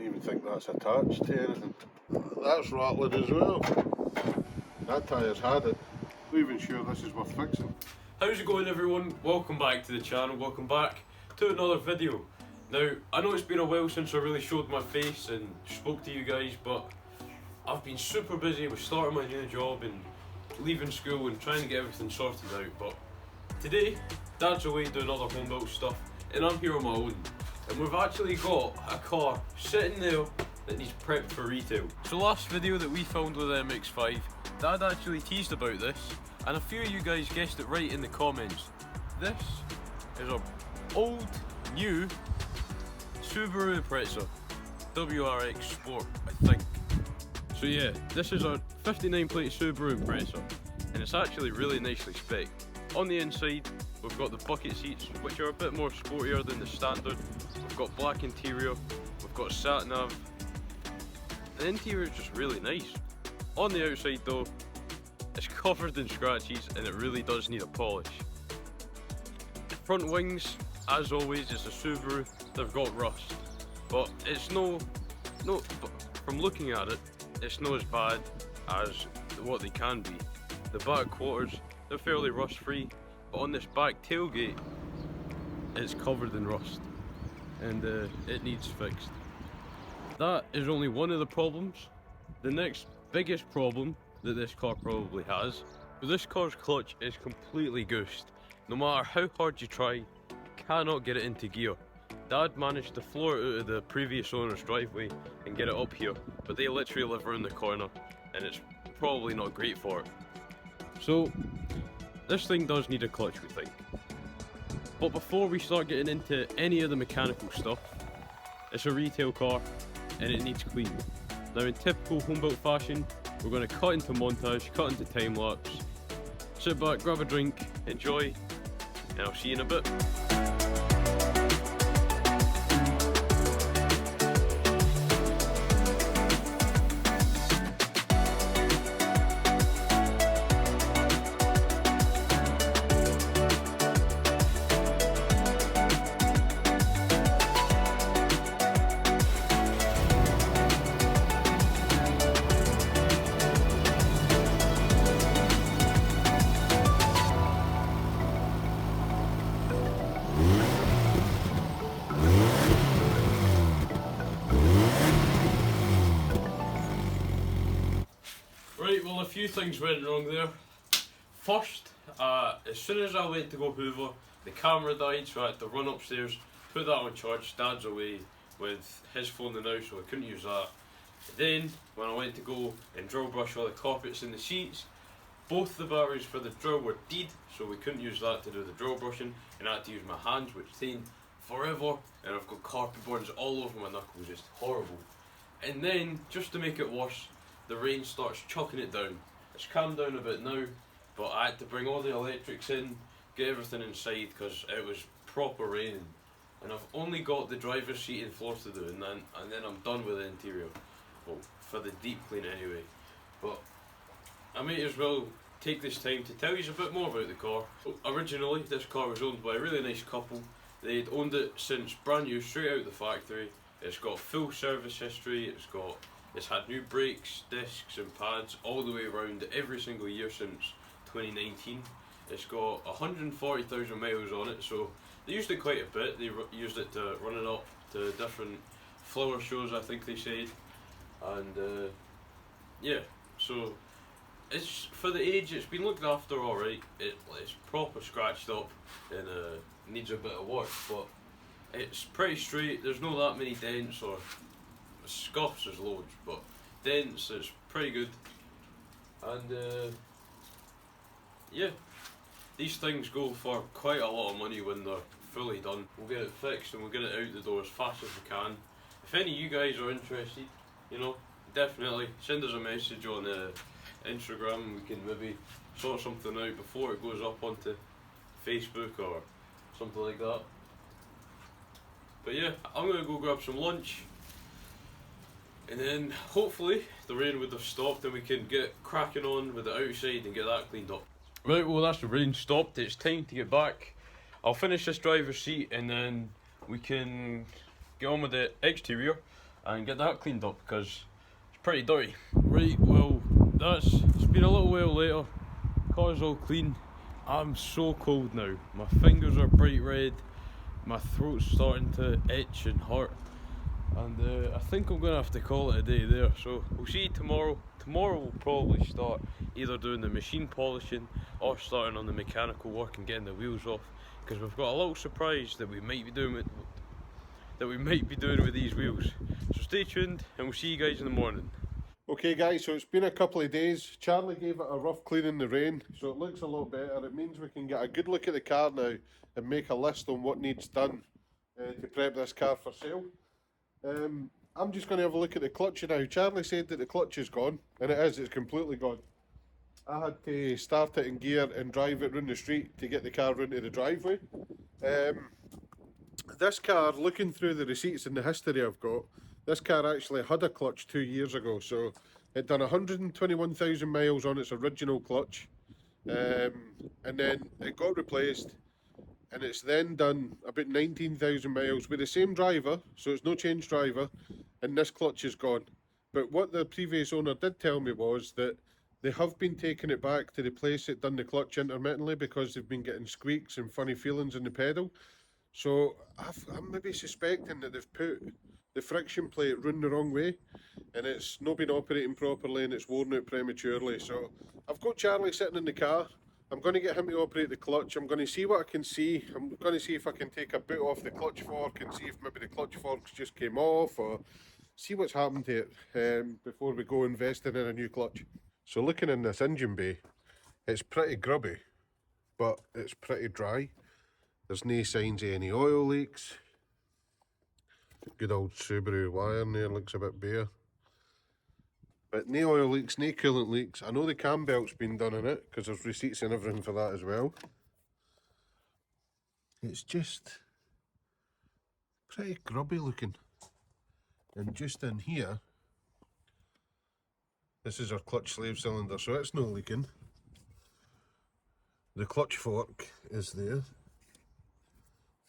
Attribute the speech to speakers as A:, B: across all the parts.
A: don't even think that's attached to anything. That's rattling as well. That tyre's had it. Not even sure this is worth fixing.
B: How's it going, everyone? Welcome back to the channel, welcome back to another video. Now, I know it's been a while since I really showed my face and spoke to you guys, but I've been super busy with starting my new job and leaving school and trying to get everything sorted out. But today, Dad's away doing other home built stuff and I'm here on my own. And we've actually got a car sitting there that needs prepped for retail. So last video that we filmed with the MX-5, Dad actually teased about this, and a few of you guys guessed it right in the comments. This is our old, new Subaru Impreza WRX Sport, I think. So yeah, this is our 59 plate Subaru Impreza, and it's actually really nicely spec'd. On the inside, we've got the bucket seats, which are a bit more sportier than the standard. We've got black interior, we've got sat nav. The interior is just really nice. On the outside though, it's covered in scratches and it really does need a polish. Front wings, as always, it's a Subaru, they've got rust. But it's from looking at it, it's not as bad as what they can be. The back quarters, they're fairly rust free, but on this back tailgate, it's covered in rust and it needs fixed. That is only one of the problems. The next biggest problem that this car probably has, this car's clutch is completely goosed. No matter how hard you try, you cannot get it into gear. Dad managed to floor it out of the previous owner's driveway and get it up here, but they literally live around the corner and it's probably not great for it. So this thing does need a clutch, we think. But before we start getting into any of the mechanical stuff, it's a retail car and it needs clean. Now in typical home-built fashion, we're going to cut into montage, cut into time-lapse, sit back, grab a drink, enjoy, and I'll see you in a bit. Right, well, a few things went wrong there. First, as soon as I went to go hoover, the camera died, so I had to run upstairs, put that on charge. Dad's away with his phone now, so I couldn't use that. Then, when I went to go and drill brush all the carpets and the seats, both the batteries for the drill were dead, so we couldn't use that to do the drill brushing, and I had to use my hands, which taken forever, and I've got carpet burns all over my knuckles, just horrible. And then, just to make it worse, the rain starts chucking it down. It's calmed down a bit now, but I had to bring all the electrics in, get everything inside because it was proper raining. And I've only got the driver's seat and floor to do, and then I'm done with the interior. Well, for the deep clean anyway. But I might as well take this time to tell you a bit more about the car. Originally, this car was owned by a really nice couple. They'd owned it since brand new, straight out the factory. It's got full service history, it's had new brakes, discs and pads all the way around every single year since 2019. It's got 140,000 miles on it, so they used it quite a bit. They used it to run it up to different flower shows, I think they said. And yeah, so it's for the age, it's been looked after alright. It's proper scratched up and needs a bit of work, but it's pretty straight. There's not that many dents or scuffs, there's loads, but dents is pretty good. And yeah, these things go for quite a lot of money when they're fully done. We'll get it fixed and we'll get it out the door as fast as we can. If any of you guys are interested, you know, definitely send us a message on Instagram. We can maybe sort something out before it goes up onto Facebook or something like that. But yeah, I'm going to go grab some lunch and then hopefully the rain would have stopped and we can get cracking on with the outside and get that cleaned up. Right, well that's the rain stopped, it's time to get back. I'll finish this driver's seat and then we can get on with the exterior. and get that cleaned up because it's pretty dirty. Right, well, it's been a little while later. Car's all clean. I'm so cold now. My fingers are bright red. My throat's starting to itch and hurt. And I think I'm going to have to call it a day there. So we'll see you tomorrow. Tomorrow we'll probably start either doing the machine polishing or starting on the mechanical work and getting the wheels off. Because we've got a little surprise that we might be doing with these wheels. So stay tuned and we'll see you guys in the morning.
A: Okay guys, so it's been a couple of days. Charlie gave it a rough clean in the rain, so it looks a lot better. It means we can get a good look at the car now and make a list on what needs done to prep this car for sale. I'm just going to have a look at the clutch now. Charlie said that the clutch is gone, and it is, it's completely gone. I had to start it in gear and drive it round the street to get the car round to the driveway. This car, looking through the receipts and the history I've got, this car actually had a clutch 2 years ago, so it done 121,000 miles on its original clutch, and then it got replaced, and it's then done about 19,000 miles with the same driver, so it's no change driver, and this clutch is gone. But what the previous owner did tell me was that they have been taking it back to the place that done the clutch intermittently because they've been getting squeaks and funny feelings in the pedal. So I'm maybe suspecting that they've put the friction plate round the wrong way and it's not been operating properly and it's worn out prematurely. So I've got Charlie sitting in the car. I'm going to get him to operate the clutch. I'm going to see what I can see. I'm going to see if I can take a boot off the clutch fork and see if maybe the clutch forks just came off, or see what's happened to it before we go investing in a new clutch. So looking in this engine bay, it's pretty grubby, but it's pretty dry. There's no signs of any oil leaks. Good old Subaru wire in there, looks a bit bare. But no oil leaks, no coolant leaks. I know the cam belt's been done in it, because there's receipts and everything for that as well. It's just pretty grubby looking. And just in here, this is our clutch slave cylinder, so it's not leaking. The clutch fork is there.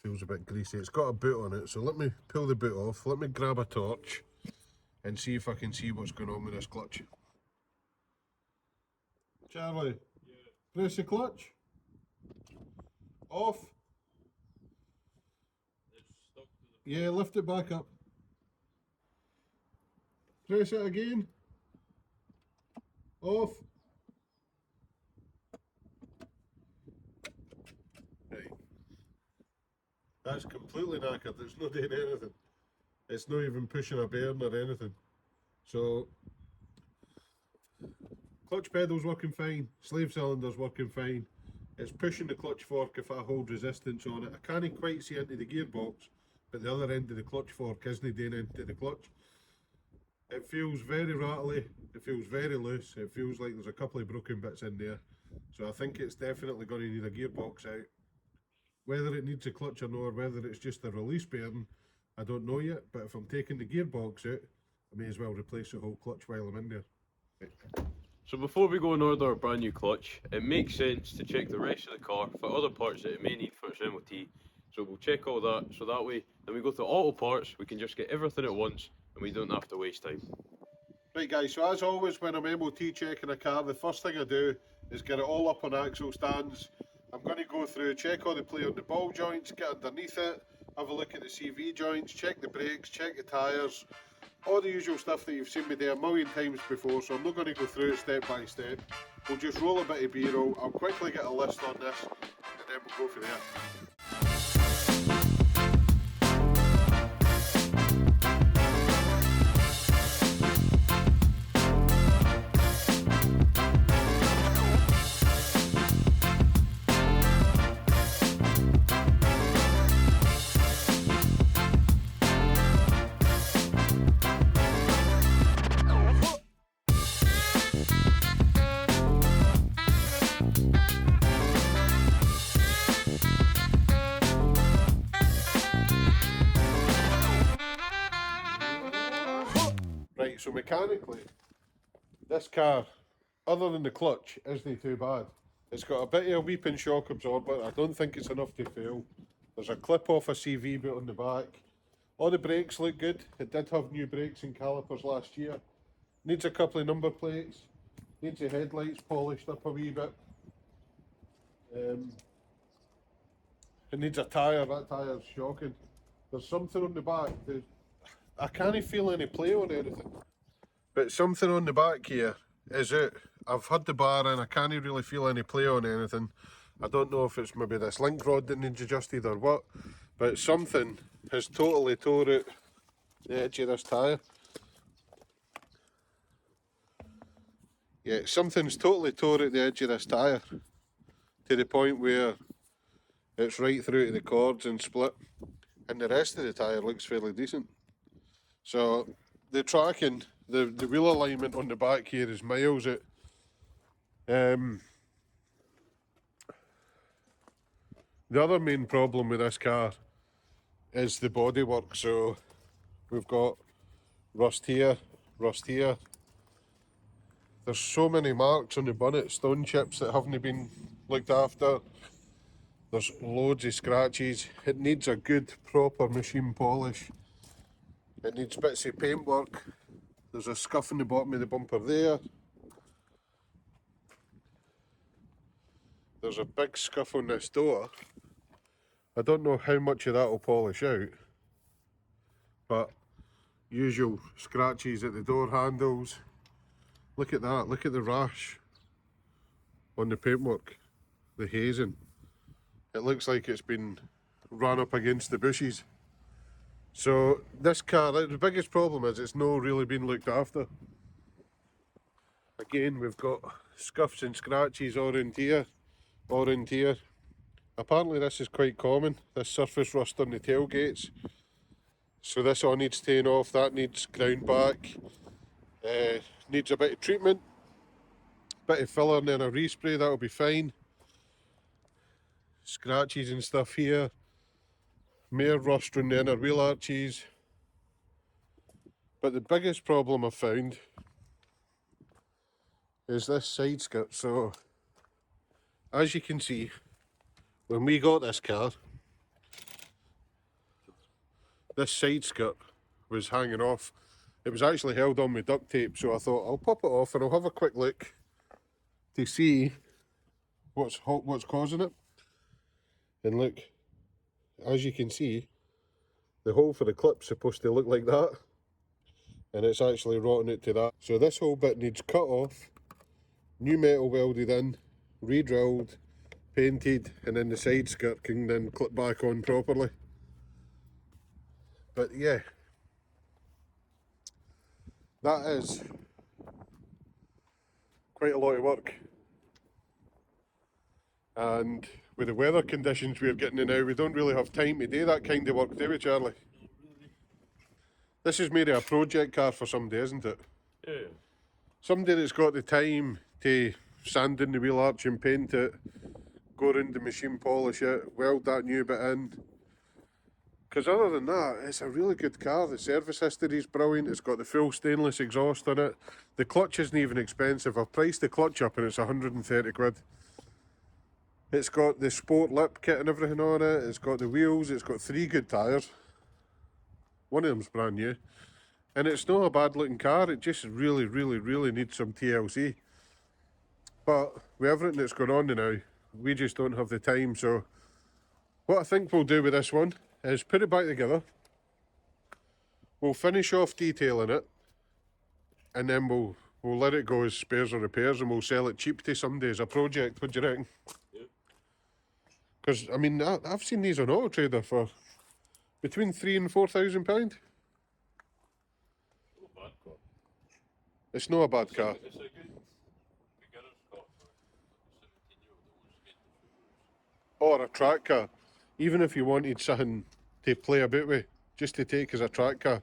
A: Feels a bit greasy. It's got a boot on it, so let me pull the boot off. Let me grab a torch and see if I can see what's going on with this clutch. Charlie, yeah. Press the clutch. Off.
B: It's stuck to the...
A: Yeah, lift it back up. Press it again. Off. Right. That's completely knackered. It's not doing anything. It's not even pushing a bearing or anything. So, clutch pedal's working fine, slave cylinder's working fine. It's pushing the clutch fork if I hold resistance on it. I can't quite see into the gearbox, but the other end of the clutch fork isn't doing into the clutch. It feels very rattly, it feels very loose, it feels like there's a couple of broken bits in there. So I think it's definitely going to need a gearbox out. Whether it needs a clutch or not, or whether it's just a release bearing, I don't know yet. But if I'm taking the gearbox out, I may as well replace the whole clutch while I'm in there. Right.
B: So before we go and order a brand new clutch, it makes sense to check the rest of the car for other parts that it may need for its MOT. So we'll check all that, so that way, then we go to auto parts, we can just get everything at once and we don't have to waste time.
A: Right guys, so as always when I'm MOT checking a car, the first thing I do is get it all up on axle stands. I'm going to go through, check all the play on the ball joints, get underneath it, have a look at the CV joints, check the brakes, check the tyres, all the usual stuff that you've seen me do a million times before, so I'm not going to go through it step by step. We'll just roll a bit of B-roll, I'll quickly get a list on this, and then we'll go from there. Right, so mechanically, this car, other than the clutch, isn't too bad. It's got a bit of a weeping shock absorber. I don't think it's enough to fail. There's a clip off a CV bit on the back. All the brakes look good. It did have new brakes and calipers last year. Needs a couple of number plates. Needs the headlights polished up a wee bit. It needs a tyre. That tyre's shocking. There's something on the back that I can't feel any play on anything. But something on the back here is it. I've had the bar in, I can't really feel any play on anything. I don't know if it's maybe this link rod that needs adjusted or what, but something has totally tore out the edge of this tyre. Yeah, something's totally tore out the edge of this tyre to the point where it's right through to the cords and split, and the rest of the tyre looks fairly decent. So the tracking, the wheel alignment on the back here is miles out. The other main problem with this car is the bodywork. So we've got rust here, rust here. There's so many marks on the bonnet, stone chips that haven't been looked after. There's loads of scratches. It needs a good proper machine polish. It needs bits of paintwork. There's a scuff in the bottom of the bumper there. There's a big scuff on this door. I don't know how much of that will polish out, but usual scratches at the door handles. Look at that, look at the rash on the paintwork, the hazing. It looks like it's been run up against the bushes. So this car, the biggest problem is it's not really been looked after. Again, we've got scuffs and scratches all around here, all around here. Apparently this is quite common, this surface rust on the tailgates. So this all needs taken off, that needs ground back, needs a bit of treatment, bit of filler and then a respray, that'll be fine. Scratches and stuff here, more rust on the inner wheel arches. But the biggest problem I've found is this side skirt. So as you can see, when we got this car, this side skirt was hanging off. It was actually held on with duct tape, so I thought I'll pop it off and I'll have a quick look to see what's causing it. And look, as you can see, the hole for the clip's supposed to look like that, and it's actually rotting it to that. So this whole bit needs cut off, new metal welded in, re-drilled, painted, and then the side skirt can then clip back on properly. But yeah, that is quite a lot of work. And with the weather conditions we're getting in now, we don't really have time to do that kind of work, do we, Charlie? This is maybe a project car for somebody, isn't it?
B: Yeah.
A: Somebody that's got the time to sand in the wheel arch and paint it, go around the machine, polish it, weld that new bit in. Because other than that, it's a really good car. The service history is brilliant. It's got the full stainless exhaust in it. The clutch isn't even expensive. I've priced the clutch up and it's 130 quid. It's got the sport lip kit and everything on it. It's got the wheels. It's got 3 good tyres. One of them's brand new. And it's not a bad looking car. It just really, really, really needs some TLC. But with everything that's going on now, we just don't have the time. So what I think we'll do with this one is put it back together. We'll finish off detailing it. And then we'll let it go as spares or repairs, and we'll sell it cheap to somebody as a project. What do you reckon? Because, I mean, I've seen these on Auto Trader for between £3,000 and £4,000. It's not a bad car.
B: It's a good beginner's car for a 17-year-old.
A: Or a track car. Even if you wanted something to play about with, just to take as a track car.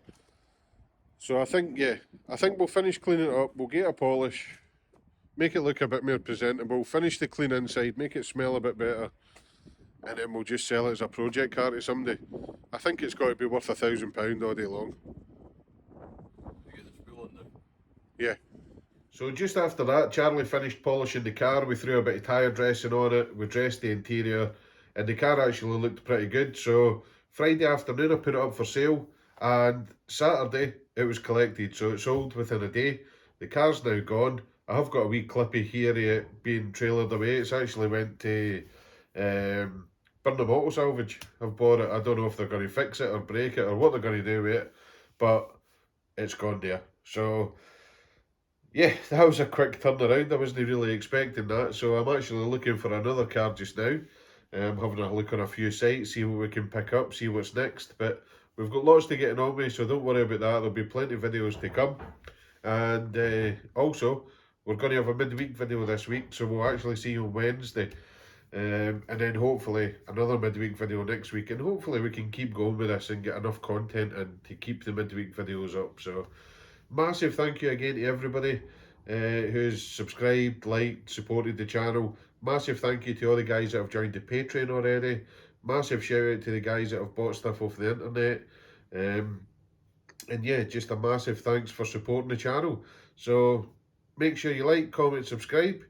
A: So I think, yeah, I think we'll finish cleaning it up, we'll get a polish, make it look a bit more presentable, finish the clean inside, make it smell a bit better, and then we'll just sell it as a project car to somebody. I think it's got to be worth £1,000 all day long.
B: You get the spool in there.
A: Yeah. So just after that, Charlie finished polishing the car. We threw a bit of tyre dressing on it, we dressed the interior, and the car actually looked pretty good. So Friday afternoon I put it up for sale. And Saturday it was collected, so it sold within a day. The car's now gone. I have got a wee clippy here of it being trailered away. It's actually went to Burnham Auto Salvage. I've bought it. I don't know if they're going to fix it or break it or what they're going to do with it, but it's gone there. So yeah, that was a quick turnaround. I wasn't really expecting that. So I'm actually looking for another car just now. Having a look on a few sites, see what we can pick up, see what's next. But we've got lots to get on with, so don't worry about that. There'll be plenty of videos to come. And also, we're going to have a midweek video this week, so we'll actually see you on Wednesday. And then hopefully another midweek video next week. And hopefully we can keep going with this and get enough content and to keep the midweek videos up. So massive thank you again to everybody who's subscribed, liked, supported the channel. Massive thank you to all the guys that have joined the Patreon already. Massive shout out to the guys that have bought stuff off the internet. And yeah, just a massive thanks for supporting the channel. So make sure you like, comment, subscribe.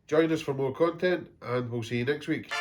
A: Join us for more content, and we'll see you next week.